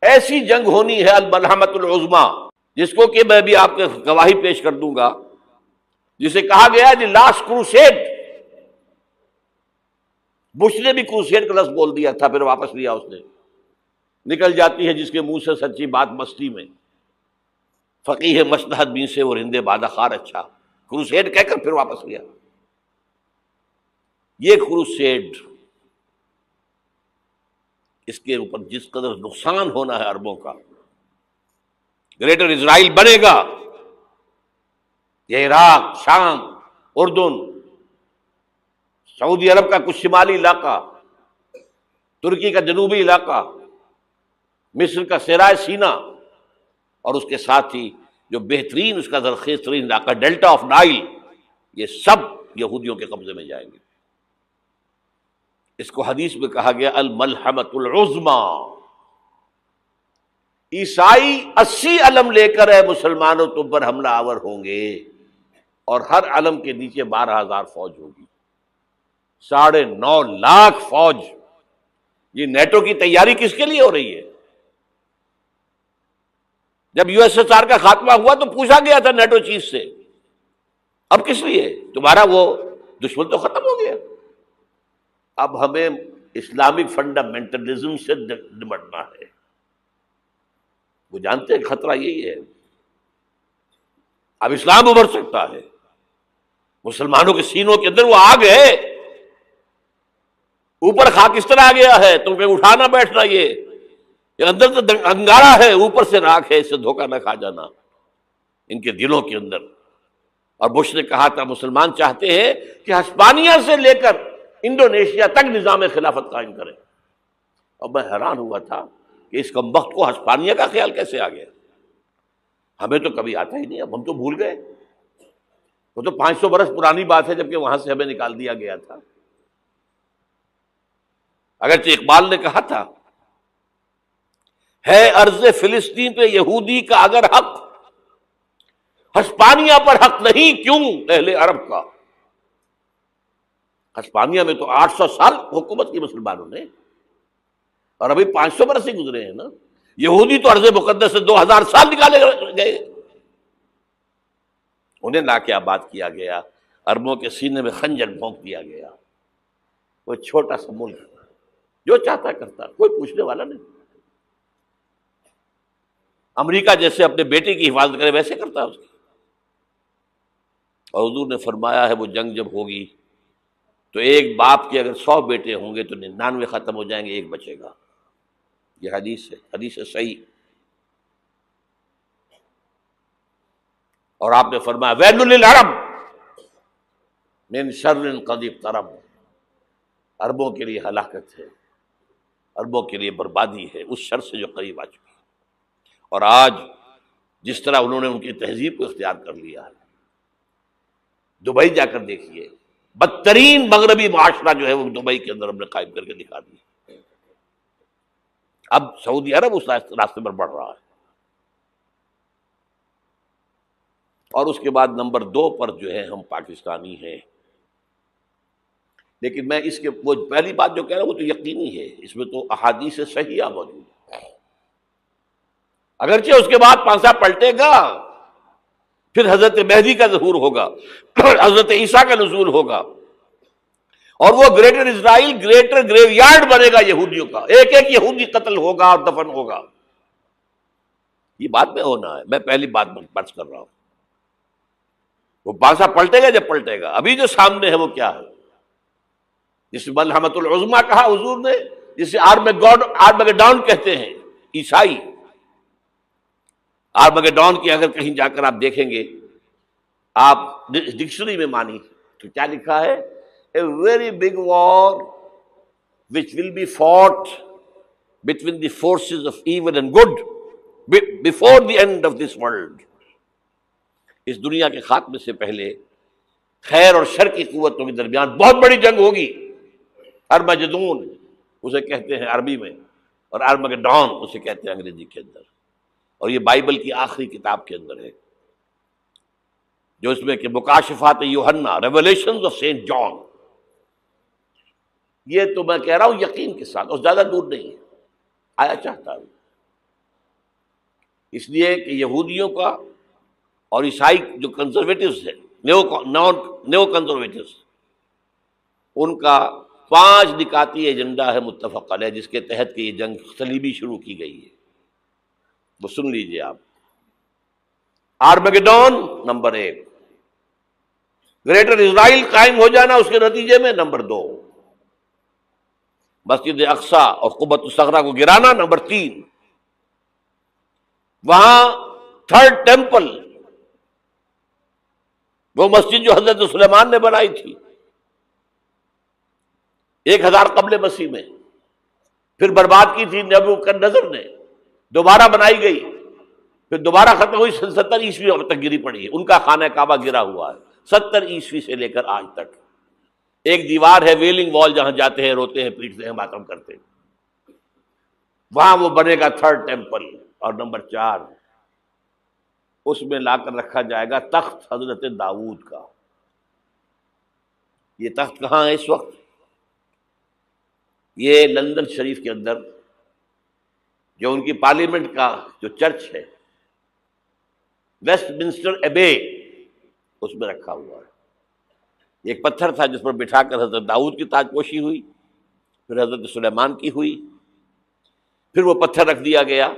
ایسی جنگ ہونی ہے الملحمۃ العظما، جس کو کہ میں بھی آپ کے گواہی پیش کر دوں گا، جسے کہا گیا ہے دی لاسٹ کروسیڈ۔ بش نے بھی کروسیڈ کا لفظ بول دیا تھا، پھر واپس لیا اس نے۔ نکل جاتی ہے جس کے منہ سے سچی بات مستی میں، فقیہ مصلحت بین سے وہ رندے بادہ خار اچھا، کروسیڈ کہہ کر پھر واپس لیا۔ یہ کروسیڈ، اس کے اوپر جس قدر نقصان ہونا ہے عربوں کا، گریٹر اسرائیل بنے گا، یہ عراق، شام، اردن، سعودی عرب کا کچھ شمالی علاقہ، ترکی کا جنوبی علاقہ، مصر کا صحرائے سینا، اور اس کے ساتھ ہی جو بہترین اس کا زرخیز ترین علاقہ ڈیلٹا آف نائل، یہ سب یہودیوں کے قبضے میں جائیں گے۔ اس کو حدیث میں کہا گیا الملحمۃ العظما۔ عیسائی 80 علم لے کر اے مسلمانوں تم پر حملہ آور ہوں گے، اور ہر علم کے نیچے 12,000 فوج ہوگی، 9.5 لاکھ فوج۔ یہ نیٹو کی تیاری کس کے لیے ہو رہی ہے؟ جب یو ایس ایس آر کا خاتمہ ہوا تو پوچھا گیا تھا نیٹو چیف سے، اب کس لیے؟ تمہارا وہ دشمن تو ختم ہو گیا، اب ہمیں اسلامک فنڈامنٹلزم سے نمٹنا ہے۔ وہ جانتے ہیں خطرہ یہی ہے، اب اسلام ابھر سکتا ہے، مسلمانوں کے سینوں کے اندر وہ آگ ہے، اوپر خاکستر آ گیا ہے، تم پہ اٹھانا بیٹھنا، یہ اندر تو انگارہ ہے، اوپر سے راکھ ہے، اس سے دھوکہ نہ کھا جانا ان کے دلوں کے اندر۔ اور بش نے کہا تھا مسلمان چاہتے ہیں کہ ہسپانیہ سے لے کر انڈونیشیا تک نظام خلافت قائم کریں، اور میں حیران ہوا تھا کہ اس کمبخت کو ہسپانیہ کا خیال کیسے آ گیا؟ ہمیں تو کبھی آتا ہی نہیں، اب ہم تو بھول گئے، وہ تو 500 برس پرانی بات ہے جبکہ وہاں سے ہمیں نکال دیا گیا تھا۔ اگرچہ اقبال نے کہا تھا ہے ارض فلسطین پہ یہودی کا اگر حق، ہسپانیہ پر حق نہیں کیوں اہل عرب کا؟ ہسپانیہ میں تو 800 سال حکومت کی مسلمانوں نے، اور ابھی 500 برس ہی گزرے ہیں نا۔ یہودی تو ارض مقدس سے 2000 سال نکالے گئے، انہیں لا کے آباد کیا گیا، عربوں کے سینے میں خنجر بھونک دیا گیا۔ وہ چھوٹا سا ملک جو چاہتا کرتا، کوئی پوچھنے والا نہیں۔ امریکہ جیسے اپنے بیٹے کی حفاظت کرے ویسے کرتا اس کی۔ اور حضور نے فرمایا ہے وہ جنگ جب ہوگی تو ایک باپ کے اگر 100 بیٹے ہوں گے تو 99 ختم ہو جائیں گے، ایک بچے گا۔ یہ حدیث ہے، حدیث ہے صحیح۔ اور آپ نے فرمایا ویل للعرب من شر قد اقترب، عربوں کے لیے ہلاکت ہے، عربوں کے لیے بربادی ہے اس شر سے جو قریب آ چکی ہے۔ اور آج جس طرح انہوں نے ان کی تہذیب کو اختیار کر لیا ہے، دبئی جا کر دیکھیے، بدترین مغربی معاشرہ جو ہے وہ دبئی کے اندر ہم نے قائم کر کے دکھا دیا۔ اب سعودی عرب اس راستے پر بڑھ رہا ہے۔ اور اس کے بعد نمبر 2 پر جو ہے ہم پاکستانی ہیں، لیکن میں اس کے وہ پہلی بات جو کہہ رہا ہوں وہ تو یقینی ہے، اس میں تو احادیث صحیحہ موجود ہے۔ اگرچہ اس کے بعد پانسا پلٹے گا، پھر حضرت مہدی کا ظہور ہوگا، حضرت عیسیٰ کا نزول ہوگا، اور وہ گریٹر اسرائیل گریٹر گریو یارڈ بنے گا یہودیوں کا، ایک ایک یہودی قتل ہوگا اور دفن ہوگا۔ یہ بات میں ہونا ہے، میں پہلی بات بات کر رہا ہوں۔ وہ پانسا پلٹے گا جب پلٹے گا، ابھی جو سامنے ہے وہ کیا ہے؟ جس ملحمۃ العظما کہا حضور نے، جسے آرمگیڈون کہتے ہیں عیسائی۔ آرمگیڈون کی اگر کہیں جا کر آپ دیکھیں گے، آپ ڈکشنری میں مانی تو کیا لکھا ہے؟ A very big war which will be fought between the forces of evil and good before the end of this world۔ اس دنیا کے خاتمے سے پہلے خیر اور شر کی قوتوں کے درمیان بہت بڑی جنگ ہوگی۔ ارمجدون اسے کہتے ہیں عربی میں، اور آرمگیڈون اسے کہتے ہیں انگریزی کے اندر، اور یہ بائبل کی آخری کتاب کے اندر ہے، جو اس میں کہ مکاشفات یوحنا، ریویلیشنز آف سینٹ جان۔ یہ تو میں کہہ رہا ہوں یقین کے ساتھ، اور زیادہ دور نہیں ہے، آیا چاہتا ہوں اس لیے کہ یہودیوں کا اور عیسائی جو کنزرویٹوز ہیں، نیو کنزرویٹوز، ان کا 5 نکاتی ایجنڈا ہے متفق علیہ، جس کے تحت کہ یہ جنگ صلیبی شروع کی گئی ہے. وہ سن لیجئے آپ. آرمیگیڈون نمبر 1، گریٹر اسرائیل قائم ہو جانا اس کے نتیجے میں نمبر 2، مسجد اقصی اور قبۃ الصغریٰ کو گرانا نمبر 3، وہاں تھرڈ ٹیمپل، وہ مسجد جو حضرت سلیمان نے بنائی تھی 1000 قبل مسیح میں، پھر برباد کی تھی نبوکدنضر نے، دوبارہ بنائی گئی، پھر دوبارہ ختم ہوئی 70 عیسوی تک گری پڑی ہے. ان کا خانہ کعبہ گرا ہوا ہے 70 عیسوی سے لے کر آج تک. ایک دیوار ہے ویلنگ وال، جہاں جاتے ہیں، روتے ہیں، پیٹتے ہیں، ماتم کرتے ہیں، وہاں وہ بنے گا تھرڈ ٹیمپل. اور نمبر 4، اس میں لا کر رکھا جائے گا تخت حضرت داؤد کا. یہ تخت کہاں ہے اس وقت؟ یہ لندن شریف کے اندر جو ان کی پارلیمنٹ کا جو چرچ ہے، ویسٹ منسٹر ایبے، اس میں رکھا ہوا ہے. ایک پتھر تھا جس پر بٹھا کر حضرت داؤد کی تاج پوشی ہوئی، پھر حضرت سلیمان کی ہوئی، پھر وہ پتھر رکھ دیا گیا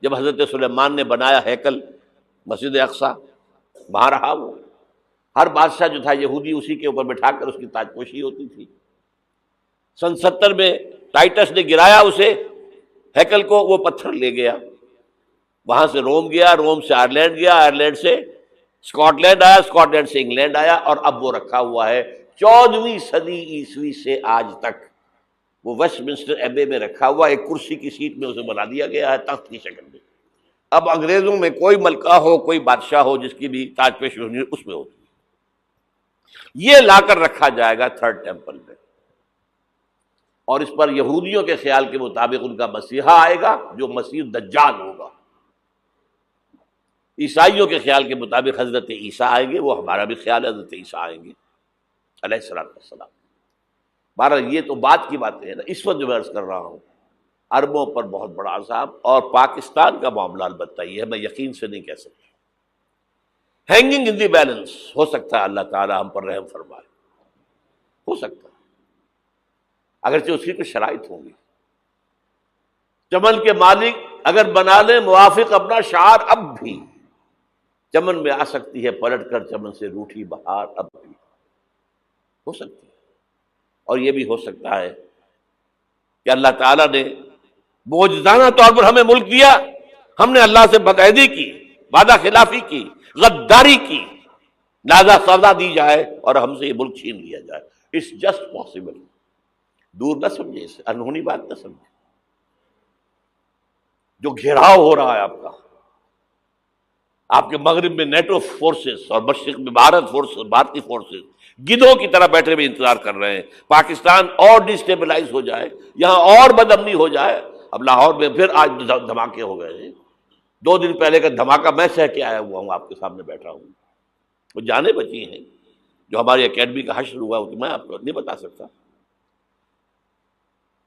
جب حضرت سلیمان نے بنایا ہیکل مسجد اقصی، وہاں رہا وہ. ہر بادشاہ جو تھا یہودی اسی کے اوپر بٹھا کر اس کی تاج پوشی ہوتی تھی. سن 70 میں ٹائٹس نے گرایا اسے، ہیکل کو، وہ پتھر لے گیا، وہاں سے روم گیا، روم سے آئرلینڈ گیا، آئرلینڈ سے اسکاٹ لینڈ آیا، اسکاٹ لینڈ سے انگلینڈ آیا، اور اب وہ رکھا ہوا ہے 14ویں صدی عیسوی سے آج تک. وہ ویسٹ منسٹر ایبے میں رکھا ہوا، ایک کرسی کی سیٹ میں اسے بنا دیا گیا ہے تخت کی شکل میں. اب انگریزوں میں کوئی ملکہ ہو، کوئی بادشاہ ہو جس کی بھی تاج پوشی ہونی اس میں ہوتی. یہ لا کر رکھا جائے گا تھرڈ ٹیمپل میں، اور اس پر یہودیوں کے خیال کے مطابق ان کا مسیحا آئے گا جو مسیح دجال ہوگا. عیسائیوں کے خیال کے مطابق حضرت عیسیٰ آئیں گے، وہ ہمارا بھی خیال ہے حضرت عیسیٰ آئیں گے علیہ السلام. بہرحال یہ تو بات کی باتیں ہیں نا. اس وقت جو میں عرض کر رہا ہوں، عربوں پر بہت بڑا عذاب، اور پاکستان کا معاملہ البتہ یہ ہے، میں یقین سے نہیں کہہ سکتا. ہینگنگ ان دی بیلنس، ہو سکتا ہے اللہ تعالی ہم پر رحم فرمائے، ہو سکتا ہے، اگرچہ اس کی کچھ شرائط ہوں گی. چمن کے مالک اگر بنا لیں موافق اپنا شعار، اب بھی چمن میں آ سکتی ہے پلٹ کر چمن سے روٹھی بہار، اب بھی ہو سکتی ہے. اور یہ بھی ہو سکتا ہے کہ اللہ تعالیٰ نے معجزانہ طور پر ہمیں ملک دیا، ہم نے اللہ سے بدعہدی کی، وعدہ خلافی کی، غداری کی، لہذا سزا دی جائے اور ہم سے یہ ملک چھین لیا جائے. It's just possible. دور نہ سمجھے اسے، انہونی بات نہ سمجھے. جو گھیراؤ ہو رہا ہے آپ کے مغرب میں نیٹو فورسز اور مشرق میں بھارتی فورسز گدھوں کی طرح بیٹھے ہوئے انتظار کر رہے ہیں پاکستان اور ڈسٹیبلائز ہو جائے، یہاں اور بدامنی ہو جائے. اب لاہور میں پھر آج دھماکے ہو گئے ہیں. 2 دن پہلے کا دھماکہ میں سہ کے آیا ہوا ہوں، آپ کے سامنے بیٹھا ہوں. وہ جانیں بچی ہیں جو ہماری اکیڈمی کا حشر ہوا، میں آپ کو نہیں بتا سکتا.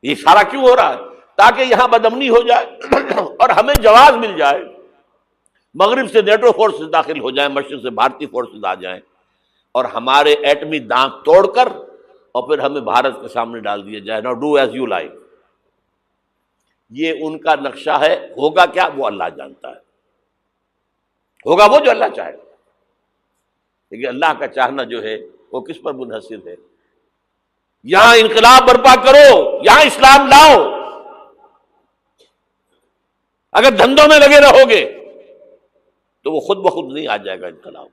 یہ سارا کیوں ہو رہا ہے؟ تاکہ یہاں بدامنی ہو جائے اور ہمیں جواز مل جائے. مغرب سے نیٹو فورسز داخل ہو جائیں، مشرق سے بھارتی فورسز آ جائیں، اور ہمارے ایٹمی دانت توڑ کر اور پھر ہمیں بھارت کے سامنے ڈال دیا جائے. Now do as you like. یہ ان کا نقشہ ہے. ہوگا کیا وہ اللہ جانتا ہے، ہوگا وہ جو اللہ چاہے. لیکن اللہ کا چاہنا جو ہے وہ کس پر منحصر ہے؟ یہاں انقلاب برپا کرو، یہاں اسلام لاؤ. اگر دھندوں میں لگے رہو گے تو وہ خود بخود نہیں آ جائے گا انقلاب.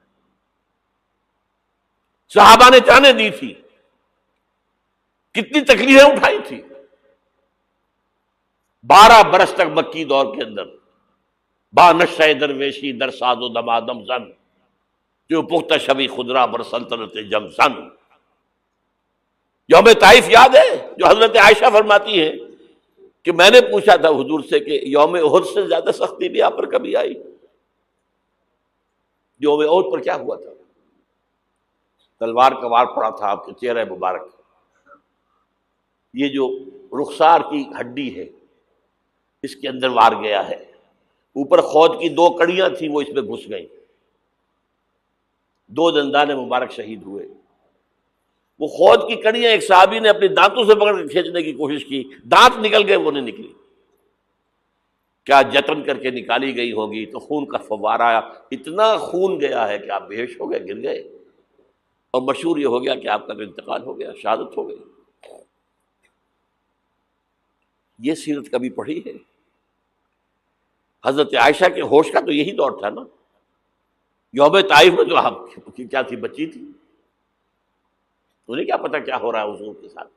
صحابہ نے جانیں دی تھی، کتنی تکلیفیں اٹھائی تھی. 12 برس تک مکی دور کے اندر با نشہ درویشی در ساز و دمادم زن، جو پختہ شبی خدرا بر سلطنت جم سن. یوم طائف یاد ہے جو حضرت عائشہ فرماتی ہے کہ میں نے پوچھا تھا حضور سے کہ یوم احد سے زیادہ سختی بھی آپ پر کبھی آئی؟ یوم احد پر کیا ہوا تھا؟ تلوار کا وار پڑا تھا آپ کے چہرہ مبارک. یہ جو رخسار کی ہڈی ہے اس کے اندر وار گیا ہے. اوپر خود کی 2 کڑیاں تھیں، وہ اس میں گھس گئیں، 2 دندان مبارک شہید ہوئے۔ وہ خود کی کڑیاں ایک صحابی نے اپنے دانتوں سے پکڑ کے کھینچنے کی کوشش کی، دانت نکل گئے، وہ نہیں نکلی۔ کیا جتن کر کے نکالی گئی ہوگی تو خون کا فوارہ آیا، اتنا خون گیا ہے کہ آپ بے ہوش ہو گئے، گر گئے، اور مشہور یہ ہو گیا کہ آپ کا تو انتقال ہو گیا، شہادت ہو گئی۔ یہ سیرت کبھی پڑھی ہے؟ حضرت عائشہ کے ہوش کا تو یہی دور تھا نا، یوم طائف میں تو آپ کی کیا تھی، بچی تھی، انہیں کیا پتا کیا ہو رہا ہے حضور کے ساتھ۔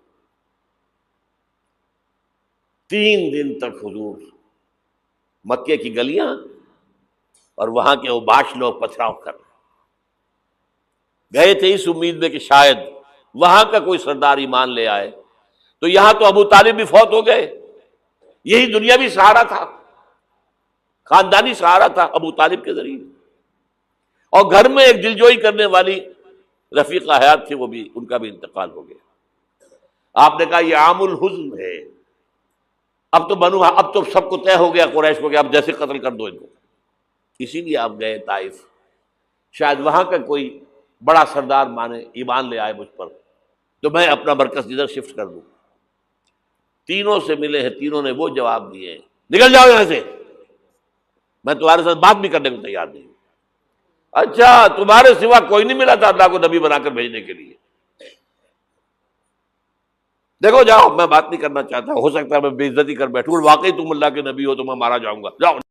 3 دن تک حضور مکے کی گلیاں اور وہاں کے اوباش لوگ پتھراؤ کر رہے، گئے تھے اس امید میں کہ شاید وہاں کا کوئی سردار ایمان لے آئے، تو یہاں تو ابو طالب بھی فوت ہو گئے، یہی دنیاوی سہارا تھا، خاندانی سہارا تھا ابو طالب کے ذریعے، اور گھر میں ایک دلجوئی کرنے والی رفیقہ حیات تھی، وہ بھی، ان کا بھی انتقال ہو گیا۔ آپ نے کہا یہ عام الحزن ہے، اب تو سب کو طے ہو گیا قریش کو کہ اب جیسے قتل کر دو ان کو، اسی لیے آپ گئے طائف، شاید وہاں کا کوئی بڑا سردار مانے، ایمان لے آئے مجھ پر، تو میں اپنا مرکز ادھر شفٹ کر دوں۔ تینوں سے ملے ہیں، تینوں نے وہ جواب دیے ہیں، نکل جاؤ یہاں سے، میں تمہارے ساتھ بات بھی کرنے کو تیار نہیں۔ اچھا، تمہارے سوا کوئی نہیں ملا تھا اللہ کو نبی بنا کر بھیجنے کے لیے؟ دیکھو جاؤ، میں بات نہیں کرنا چاہتا، ہو سکتا ہے میں بے عزتی کر بیٹھوں، اور واقعی تم اللہ کے نبی ہو تو میں مارا جاؤں گا، جاؤ۔